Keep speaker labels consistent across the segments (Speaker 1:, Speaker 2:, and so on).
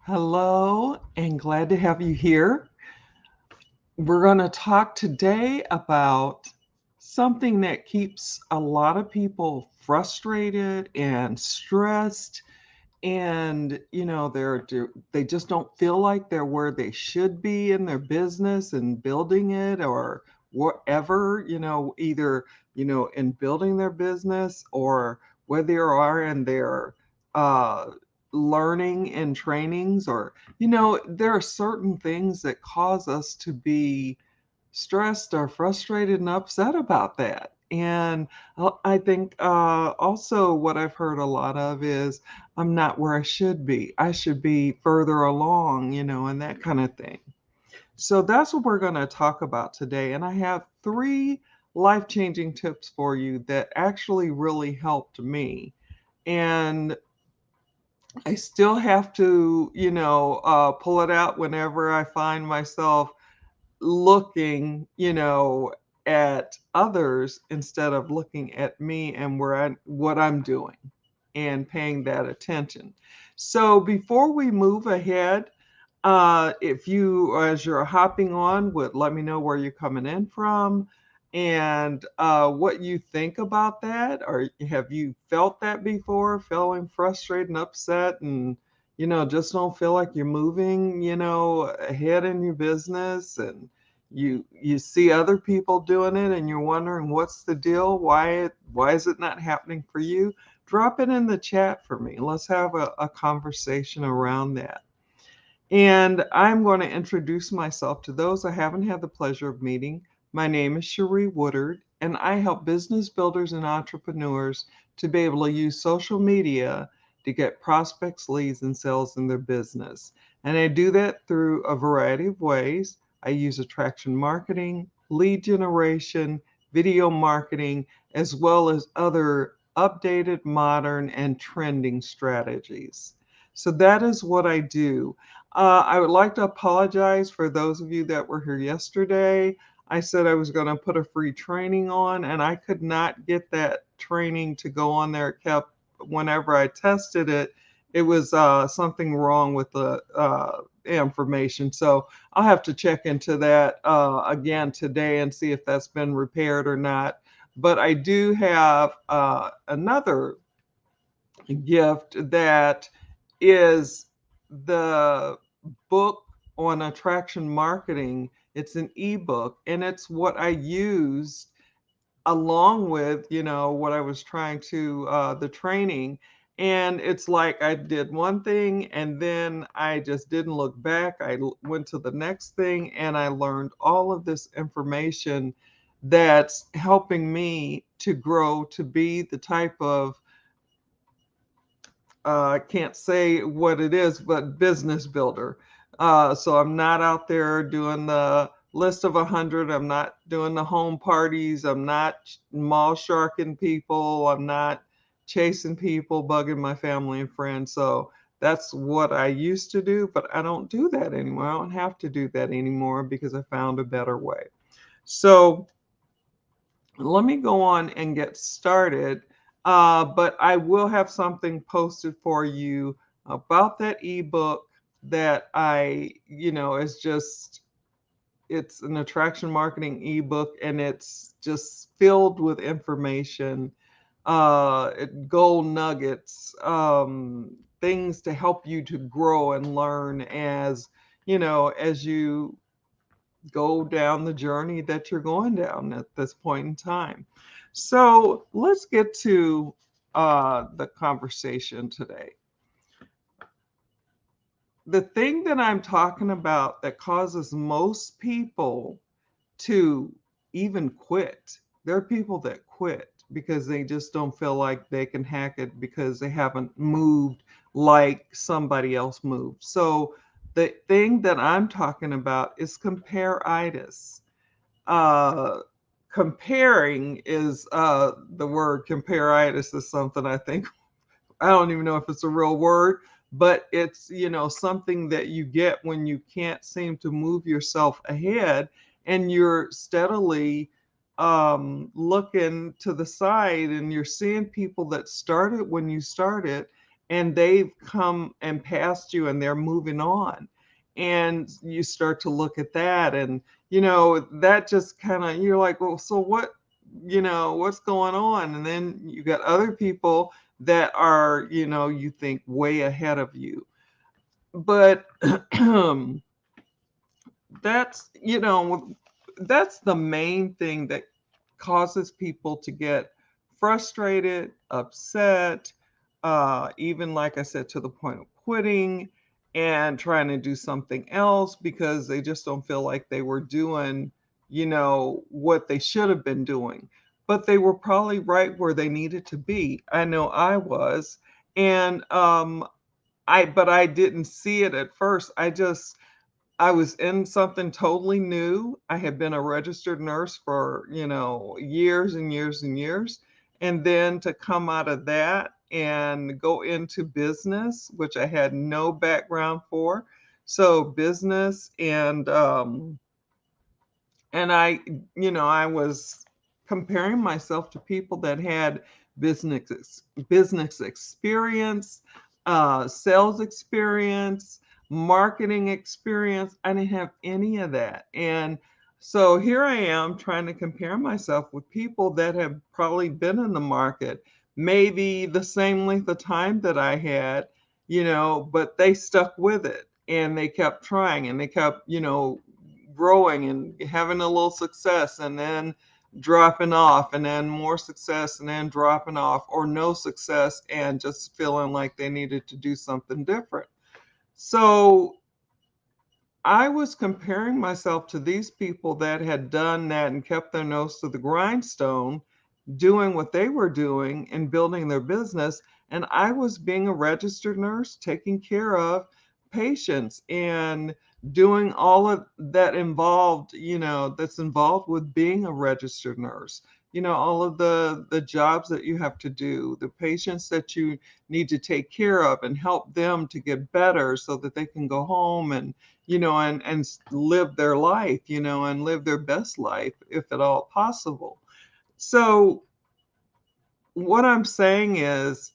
Speaker 1: Hello, and glad to have you here. We're going to talk today about something that keeps a lot of people frustrated and stressed, and they just don't feel like they're where they should be in their business and building it or whatever, either in building their business or where they are in their uh learning and trainings, or there are certain things that cause us to be stressed or frustrated and upset about that. And I think also what I've heard a lot of is I'm not where I should be. I should be further along, and that kind of thing. So that's what we're going to talk about today. And I have three life changing tips for you that actually really helped me. And I still have to, pull it out whenever I find myself looking, at others instead of looking at me and what I'm doing and paying that attention. So before we move ahead, if you, as you're hopping on, would let me know where you're coming in from and what you think about that. Or have you felt that before, feeling frustrated and upset and just don't feel like you're moving, ahead in your business, and you see other people doing it and you're wondering what's the deal, why is it not happening for you? Drop it in the chat for me. Let's have a conversation around that. And I'm going to introduce myself to those I haven't had the pleasure of meeting. My name is Cherie Woodard, and I help business builders and entrepreneurs to be able to use social media to get prospects, leads, and sales in their business. And I do that through a variety of ways. I use attraction marketing, lead generation, video marketing, as well as other updated, modern, and trending strategies. So that is what I do. I would like to apologize for those of you that were here yesterday. I said I was going to put a free training on, and I could not get that training to go on there. It kept, whenever I tested it, it was something wrong with the information. So I'll have to check into that again today and see if that's been repaired or not. But I do have another gift that is the book on attraction marketing. It's an ebook, and it's what I used along with, what I was trying to, the training. And it's like I did one thing and then I just didn't look back. Went to the next thing and I learned all of this information that's helping me to grow to be the type of I can't say what it is, but business builder. So I'm not out there doing the list of 100. I'm not doing the home parties. I'm not mall sharking people. I'm not chasing people, bugging my family and friends. So that's what I used to do, but I don't do that anymore. I don't have to do that anymore because I found a better way. So let me go on and get started. But I will have something posted for you about that ebook that is just, it's an attraction marketing ebook and it's just filled with information, gold nuggets, things to help you to grow and learn as you go down the journey that you're going down at this point in time. So let's get to the conversation today. The thing that I'm talking about that causes most people to even quit, there are people that quit because they just don't feel like they can hack it because they haven't moved like somebody else moved. So the thing that I'm talking about is compare-itis. uh, Comparing is the word comparitis is something I think, I don't even know if it's a real word, but it's something that you get when you can't seem to move yourself ahead and you're steadily looking to the side and you're seeing people that started when you started and they've come and passed you and they're moving on. And you start to look at that, and that just kind of, you're like, well, so what, what's going on? And then you got other people that are, you think way ahead of you. But that's, that's the main thing that causes people to get frustrated, upset, even like I said, to the point of quitting and trying to do something else because they just don't feel like they were doing, what they should have been doing. But they were probably right where they needed to be. I know I was. And but I didn't see it at first. I was in something totally new. I had been a registered nurse for, years and years and years. And then to come out of that and go into business, which I had no background for. So business and I was comparing myself to people that had business experience, sales experience, marketing experience. I didn't have any of that. And so here I am trying to compare myself with people that have probably been in the market, maybe the same length of time that I had, but they stuck with it and they kept trying and they kept, growing and having a little success and then dropping off and then more success and then dropping off, or no success and just feeling like they needed to do something different. So I was comparing myself to these people that had done that and kept their nose to the grindstone, doing what they were doing and building their business. And I was being a registered nurse, taking care of patients and doing all of that involved, that's involved with being a registered nurse. All of the jobs that you have to do, the patients that you need to take care of and help them to get better so that they can go home and, and live their life, and live their best life if at all possible. So what I'm saying is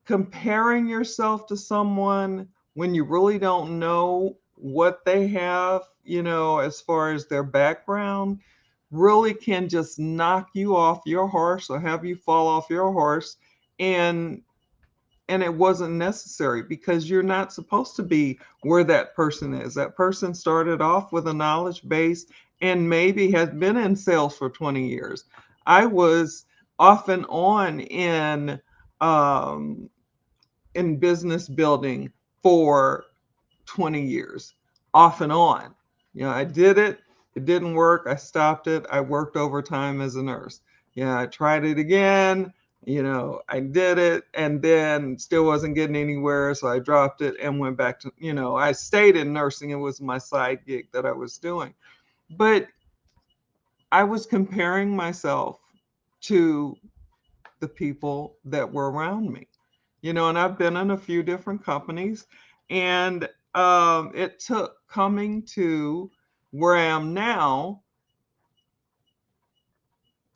Speaker 1: comparing yourself to someone when you really don't know what they have, as far as their background, really can just knock you off your horse or have you fall off your horse. And it wasn't necessary because you're not supposed to be where that person is. That person started off with a knowledge base and maybe has been in sales for 20 years. I was off and on um, in business building for 20 years, off and on. I did it. It didn't work. I stopped it. I worked overtime as a nurse. I tried it again. I did it and then still wasn't getting anywhere. So I dropped it and went back to, I stayed in nursing. It was my side gig that I was doing. But I was comparing myself to the people that were around me, and I've been in a few different companies, and it took coming to where I am now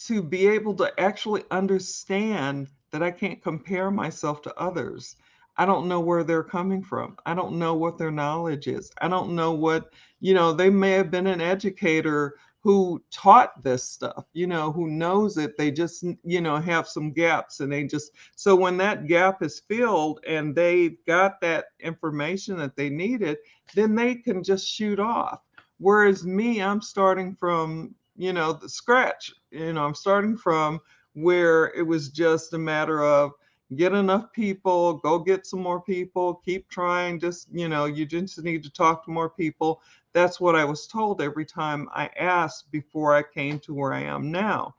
Speaker 1: to be able to actually understand that I can't compare myself to others. I don't know where they're coming from. I don't know what their knowledge is. I don't know what, they may have been an educator who taught this stuff, who knows it. They just, have some gaps and they just, so when that gap is filled and they've got that information that they needed, then they can just shoot off. Whereas me, I'm starting from, the scratch. I'm starting from where it was just a matter of get enough people, go get some more people, keep trying, just, you just need to talk to more people. That's what I was told every time I asked before I came to where I am now.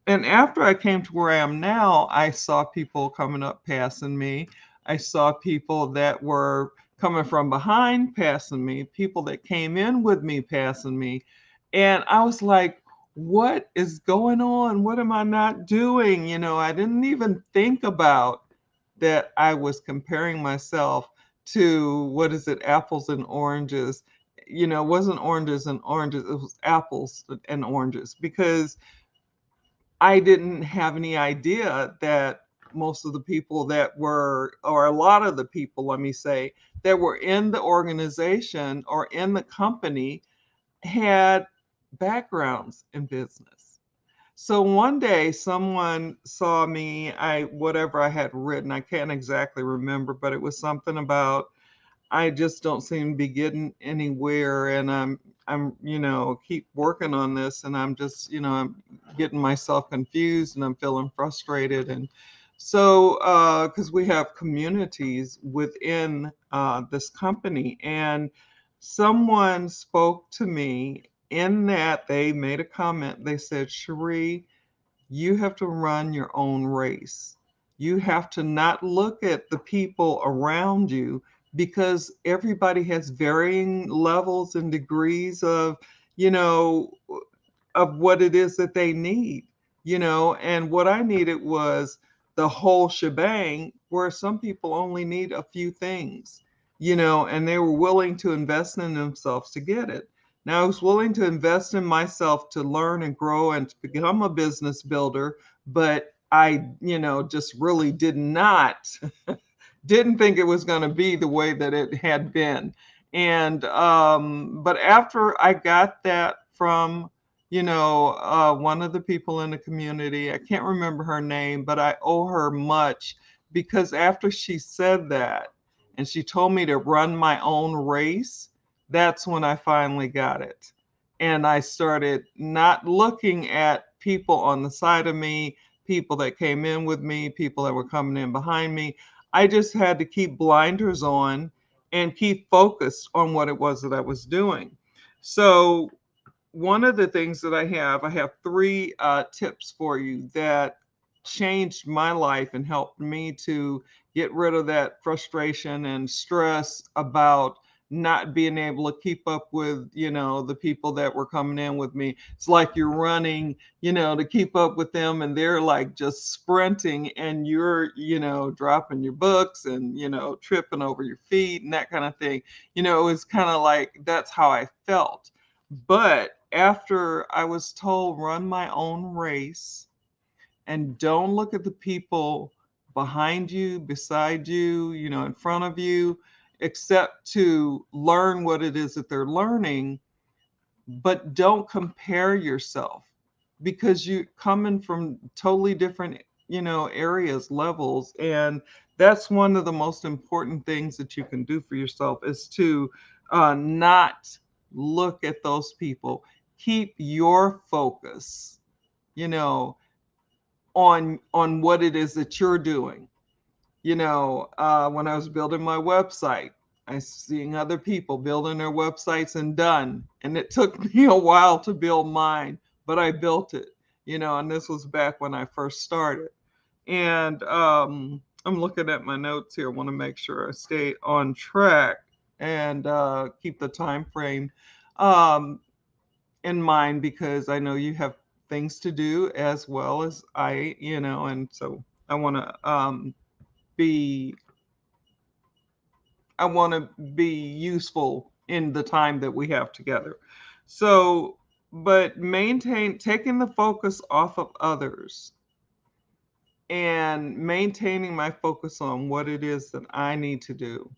Speaker 1: And after I came to where I am now, I saw people coming up passing me. I saw people that were coming from behind passing me, people that came in with me passing me. And I was like, what is going on? What am I not doing? I didn't even think about that I was comparing myself to, what is it, apples and oranges. It wasn't oranges and oranges, it was apples and oranges, because I didn't have any idea that most of the people that were, or a lot of the people, let me say, that were in the organization or in the company had backgrounds in business. So one day someone saw me, whatever I had written, I can't exactly remember, but it was something about I just don't seem to be getting anywhere, and I'm keep working on this, and I'm just, I'm getting myself confused, and I'm feeling frustrated. And so, because we have communities within this company, and someone spoke to me in that they made a comment. They said, Cherie, you have to run your own race. You have to not look at the people around you because everybody has varying levels and degrees of, you know, of what it is that they need, and what I needed was the whole shebang where some people only need a few things, and they were willing to invest in themselves to get it. Now, I was willing to invest in myself to learn and grow and to become a business builder, but I, just really didn't think it was going to be the way that it had been. And but after I got that from, one of the people in the community, I can't remember her name, but I owe her much because after she said that and she told me to run my own race, that's when I finally got it. And I started not looking at people on the side of me, people that came in with me, people that were coming in behind me. I just had to keep blinders on and keep focused on what it was that I was doing. So, one of the things that I have three tips for you that changed my life and helped me to get rid of that frustration and stress about not being able to keep up with, the people that were coming in with me. It's like you're running, to keep up with them, and they're like just sprinting, and you're, dropping your books and, tripping over your feet and that kind of thing. It was kind of like that's how I felt. But after I was told, run my own race and don't look at the people behind you, beside you, in front of you, except to learn what it is that they're learning, but don't compare yourself because you're coming from totally different, areas, levels. And that's one of the most important things that you can do for yourself is to not look at those people. Keep your focus, you know, on what it is that you're doing. When I was building my website, I was seeing other people building their websites and done. And it took me a while to build mine, but I built it, and this was back when I first started. And I'm looking at my notes here. I want to make sure I stay on track and keep the time frame um, in mind because I know you have things to do as well as I, and so I want to be I want to be useful in the time that we have together. So, but taking the focus off of others and maintaining my focus on what it is that I need to do.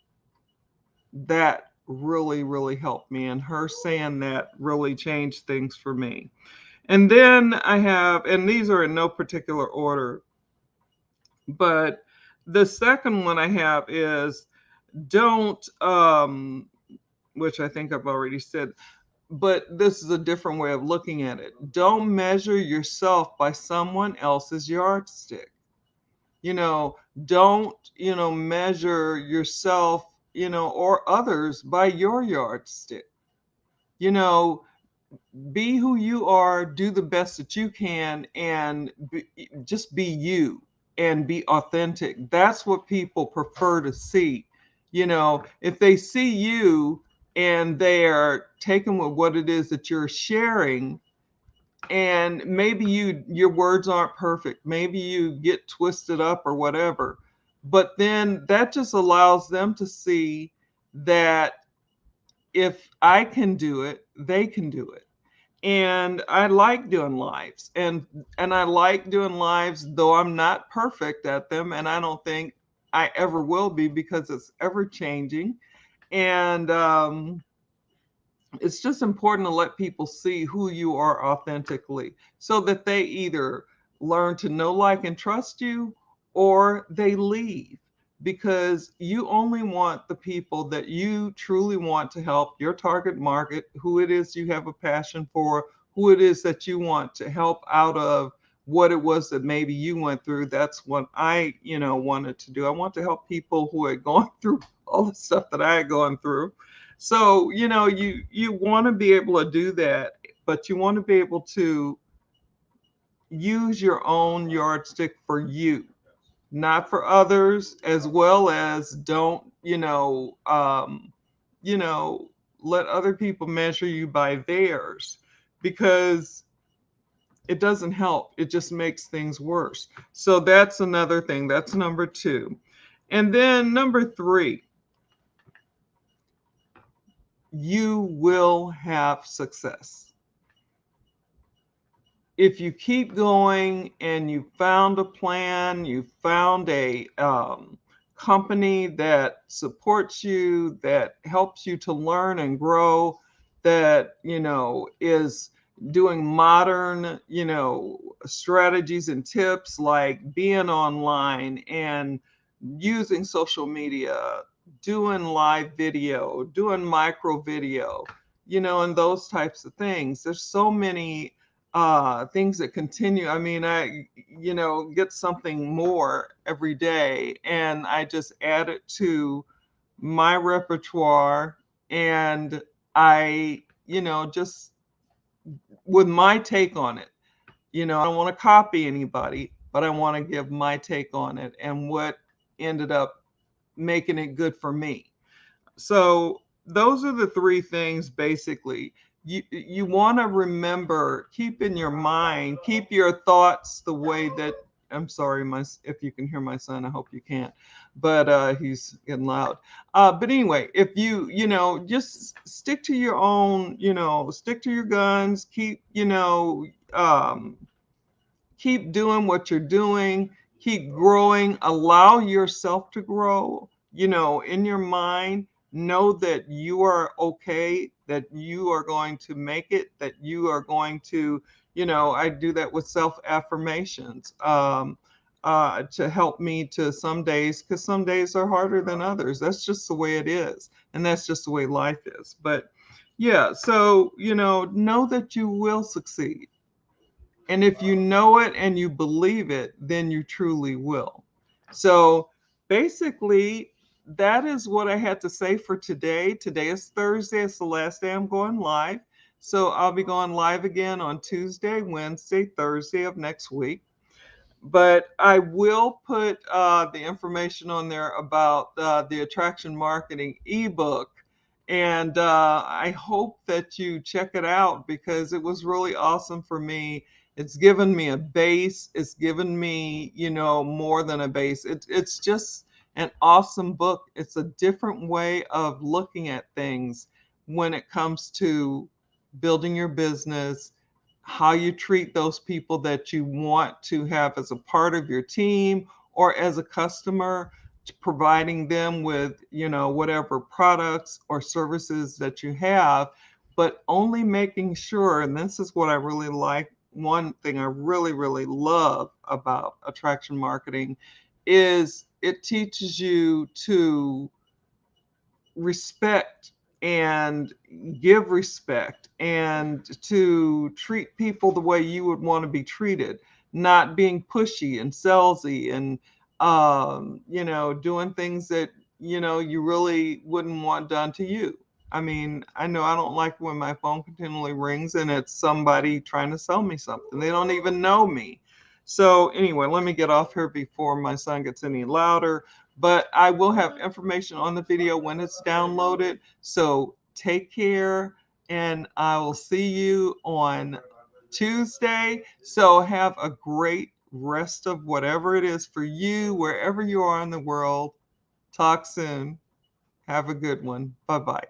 Speaker 1: That really, really helped me. And her saying that really changed things for me. And then I have, and these are in no particular order, but the second one I have is don't which I think I've already said, but this is a different way of looking at it. Don't measure yourself by someone else's yardstick. You know, don't, measure yourself, or others by your yardstick. You know, be who you are, do the best that you can, and just be you and be authentic. That's what people prefer to see. If they see you and they are taken with what it is that you're sharing, and maybe your words aren't perfect, maybe you get twisted up or whatever, but then that just allows them to see that if I can do it, they can do it. And I like doing lives, and I like doing lives, though I'm not perfect at them, and I don't think I ever will be because it's ever changing. And it's just important to let people see who you are authentically so that they either learn to know, like, and trust you, or they leave, because you only want the people that you truly want to help, your target market, who it is you have a passion for, who it is that you want to help out of what it was that maybe you went through. That's what I, wanted to do. I want to help people who had gone through all the stuff that I had gone through. So, you want to be able to do that, but you want to be able to use your own yardstick for you, not for others, as well as don't, you know, let other people measure you by theirs, because it doesn't help. It just makes things worse. So that's another thing. That's number two. And then number three, you will have success. If you keep going and you found a plan, you found a company that supports you, that helps you to learn and grow, that is doing modern strategies and tips like being online and using social media, doing live video, doing micro video, and those types of things. There's so many things that continue. I mean, I get something more every day, and I just add it to my repertoire, and I just with my take on it. I don't want to copy anybody, but I want to give my take on it and what ended up making it good for me. So those are the three things basically. You want to remember, keep in your mind, keep your thoughts the way that, I'm sorry, if you can hear my son, I hope you can't, but he's getting loud. But anyway, if just stick to your own, stick to your guns, um, keep doing what you're doing, keep growing, allow yourself to grow, in your mind. Know that you are okay, that you are going to make it, that you are going to, I do that with self affirmations to help me to some days, because some days are harder than others. That's just the way it is. And that's just the way life is. But yeah, so, know that you will succeed. And if you know it and you believe it, then you truly will. So basically, that is what I had to say for today. Today is Thursday. It's the last day I'm going live. So I'll be going live again on Tuesday, Wednesday, Thursday of next week. But I will put the information on there about the attraction marketing ebook. And I hope that you check it out, because it was really awesome for me. It's given me a base. It's given me, more than a base. It's just an awesome book. It's a different way of looking at things when it comes to building your business, how you treat those people that you want to have as a part of your team or as a customer, providing them with, whatever products or services that you have, but only making sure, and this is what I really like, one thing I really, really love about attraction marketing is it teaches you to respect and give respect and to treat people the way you would want to be treated, not being pushy and salesy and doing things that you really wouldn't want done to you. I mean, I know I don't like when my phone continually rings and it's somebody trying to sell me something. They don't even know me. So anyway, let me get off here before my son gets any louder. But I will have information on the video when it's downloaded. So take care, and I will see you on Tuesday. So have a great rest of whatever it is for you, wherever you are in the world. Talk soon. Have a good one. Bye bye.